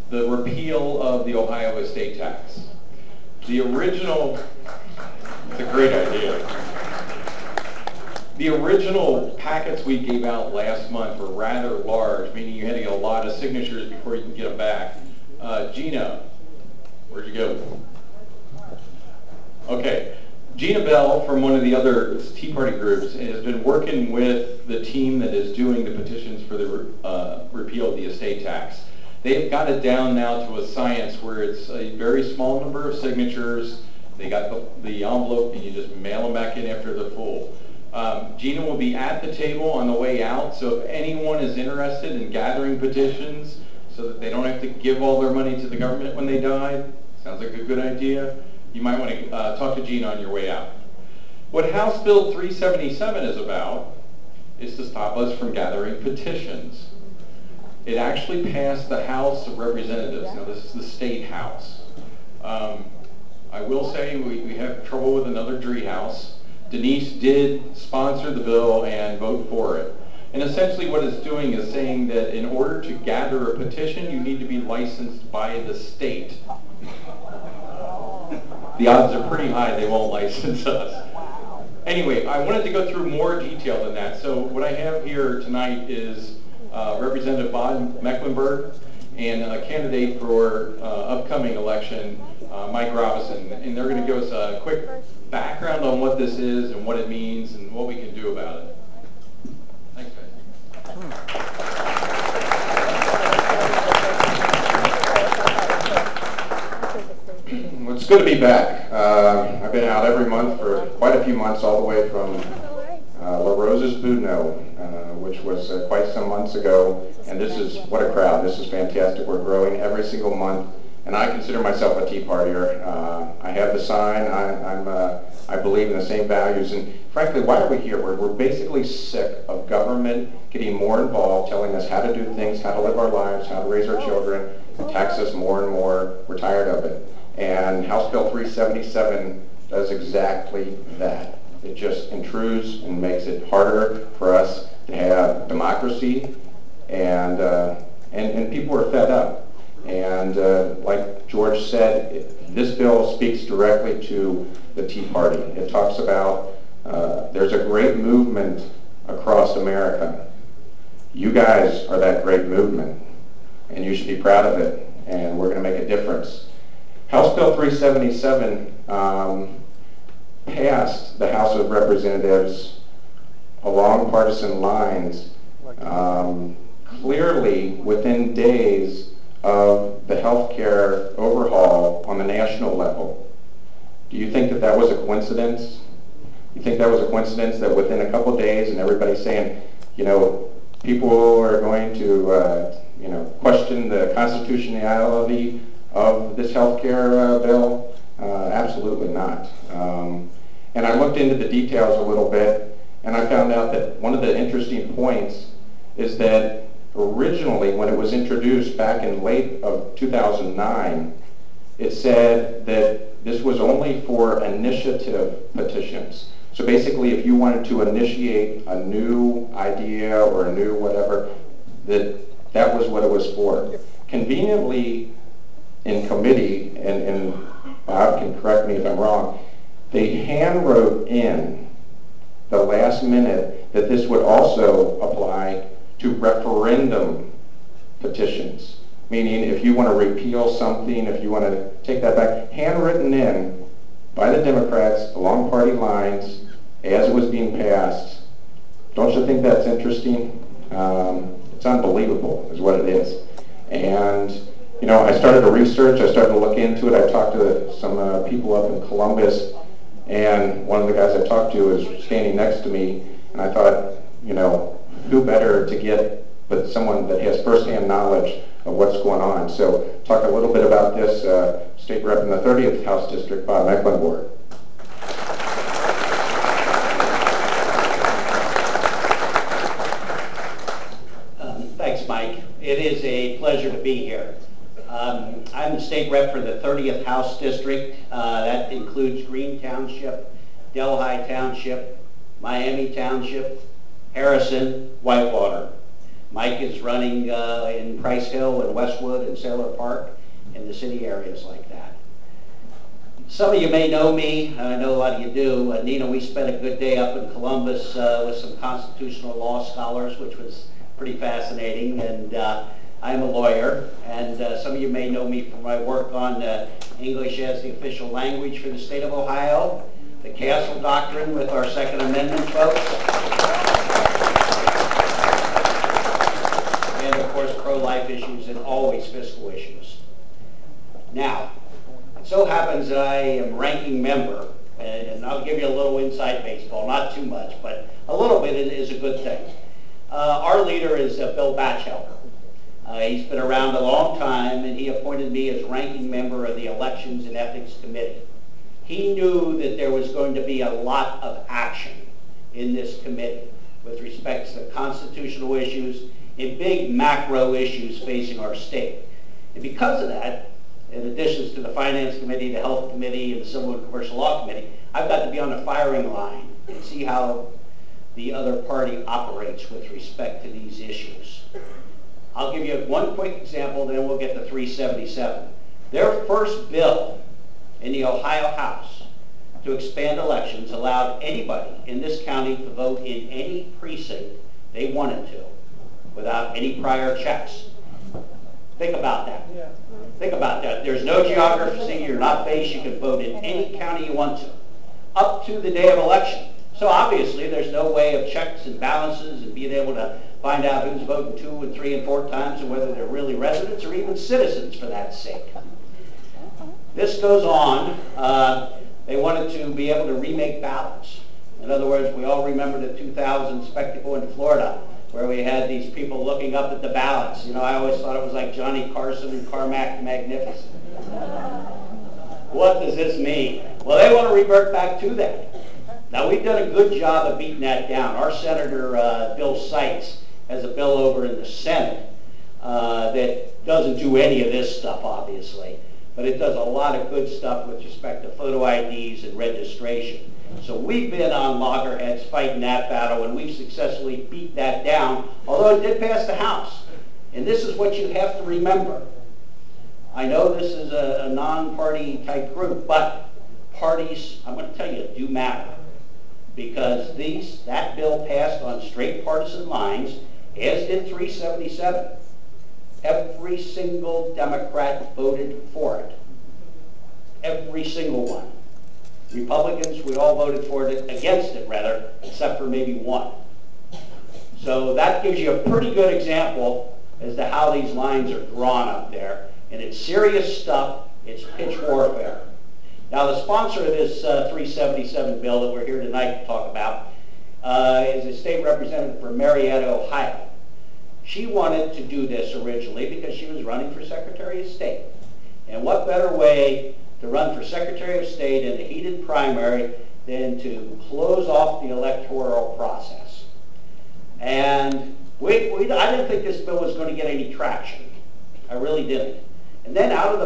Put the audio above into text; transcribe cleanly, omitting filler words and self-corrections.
the repeal of the Ohio estate tax. The original, it's a great idea. The original packets we gave out last month were rather large, meaning you had to get a lot of signatures before you can get them back. Gina, where'd you go? Okay, Gina Bell from one of the other Tea Party groups has been working with the team that is doing the petitions for the repeal of the estate tax. They've got it down now to a science where it's a very small number of signatures. They got the envelope and you just mail them back in after they're full. Gina will be at the table on the way out, so if anyone is interested in gathering petitions so that they don't have to give all their money to the government when they die, sounds like a good idea, you might want to talk to Gina on your way out. What House Bill 377 is about is to stop us from gathering petitions. It actually passed the House of Representatives. Now this is the State House. I will say we have trouble with another Dree House. Denise did sponsor the bill and vote for it. And essentially what it's doing is saying that in order to gather a petition, you need to be licensed by the state. The odds are pretty high they won't license us. Anyway, I wanted to go through more detail than that. So what I have here tonight is Representative Bob Mecklenburg and a candidate for upcoming election, Mike Robinson. And they're going to give us a quick background on what this is and what it means and what we can do about it. Thanks, guys. Well, it's good to be back. I've been out every month for quite a few months, all the way from La Rosa's Boudneau, which was quite some months ago. And this is, what a crowd. This is fantastic. We're growing every single month. And I consider myself a Tea Partier. I have the sign. I believe in the same values. And frankly, why are we here? We're basically sick of government getting more involved, telling us how to do things, how to live our lives, how to raise our children, tax us more and more. We're tired of it. And House Bill 377 does exactly that. It just intrudes and makes it harder for us to have democracy, and people are fed up. And like George said, this bill speaks directly to the Tea Party. It talks about there's a great movement across America. You guys are that great movement, and you should be proud of it, and we're going to make a difference. House Bill 377 passed the House of Representatives along partisan lines, clearly within days of the healthcare overhaul on the national level. Do you think that that was a coincidence? You think that was a coincidence that within a couple days, and everybody's saying, you know, people are going to, you know, question the constitutionality of this healthcare bill? Absolutely not. And I looked into the details a little bit, and I found out that one of the interesting points is that originally, when it was introduced back in late of 2009, it said that this was only for initiative petitions. So basically, if you wanted to initiate a new idea or a new whatever, that was what it was for. Conveniently, in committee, and Bob can correct me if I'm wrong, they hand wrote in the last minute that this would also apply to referendum petitions. Meaning, if you want to repeal something, if you want to take that back, handwritten in by the Democrats along party lines as it was being passed. Don't you think that's interesting? It's unbelievable, is what it is. And you know, I started to research, I started to look into it. I talked to some people up in Columbus, and one of the guys I talked to is standing next to me, and I thought, you know, who better to get but someone that has firsthand knowledge of what's going on. So talk a little bit about this. State Rep in the 30th House District, Bob Mecklenburg. Thanks, Mike. It is a pleasure to be here. I'm the state rep for the 30th House District. That includes Greene Township, Delhi Township, Miami Township, Harrison, Whitewater. Mike is running in Price Hill and Westwood and Sailor Park and the city areas like that. Some of you may know me, I know a lot of you do. Nina, we spent a good day up in Columbus with some constitutional law scholars, which was pretty fascinating, and I'm a lawyer, and some of you may know me from my work on English as the official language for the state of Ohio, the Castle Doctrine with our Second Amendment folks, and of course pro-life issues and always fiscal issues. Now, it so happens that I am ranking member, and I'll give you a little inside baseball, not too much, but a little bit is a good thing. Our leader is Bill Batchelder. He's been around a long time, and he appointed me as ranking member of the Elections and Ethics Committee. He knew that there was going to be a lot of action in this committee with respect to constitutional issues and big macro issues facing our state. And because of that, in addition to the Finance Committee, the Health Committee, and the Civil and Commercial Law Committee, I've got to be on the firing line and see how the other party operates with respect to these issues. I'll give you one quick example, then we'll get to 377. Their first bill in the Ohio House to expand elections allowed anybody in this county to vote in any precinct they wanted to without any prior checks. Think about that. Yeah. Think about that. There's no geography, you're not based, you can vote in any county you want to, up to the day of election. So obviously there's no way of checks and balances and being able to find out who's voting 2 and 3 and 4 times and whether they're really residents or even citizens for that sake. This goes on. They wanted to be able to remake ballots. In other words, we all remember the 2000 spectacle in Florida where we had these people looking up at the ballots. You know, I always thought it was like Johnny Carson and Carmack the Magnificent. What does this mean? Well, they want to revert back to that. Now, we've done a good job of beating that down. Our Senator, Bill Seitz, has a bill over in the Senate that doesn't do any of this stuff, obviously, but it does a lot of good stuff with respect to photo IDs and registration. So we've been on loggerheads fighting that battle, and we've successfully beat that down, although it did pass the House. And this is what you have to remember. I know this is a non-party type group, but parties, I'm going to tell you, do matter. Because that bill passed on straight partisan lines, as did 377. Every single Democrat voted for it. Every single one. Republicans, we all voted for it, against it rather, except for maybe one. So that gives you a pretty good example as to how these lines are drawn up there. And it's serious stuff, it's pitch warfare. Now, the sponsor of this 377 bill that we're here tonight to talk about is a state representative from Marietta, Ohio. She wanted to do this originally because she was running for Secretary of State. And what better way to run for Secretary of State in a heated primary than to close off the electoral process? And I didn't think this bill was going to get any traction. I really didn't. And then out of the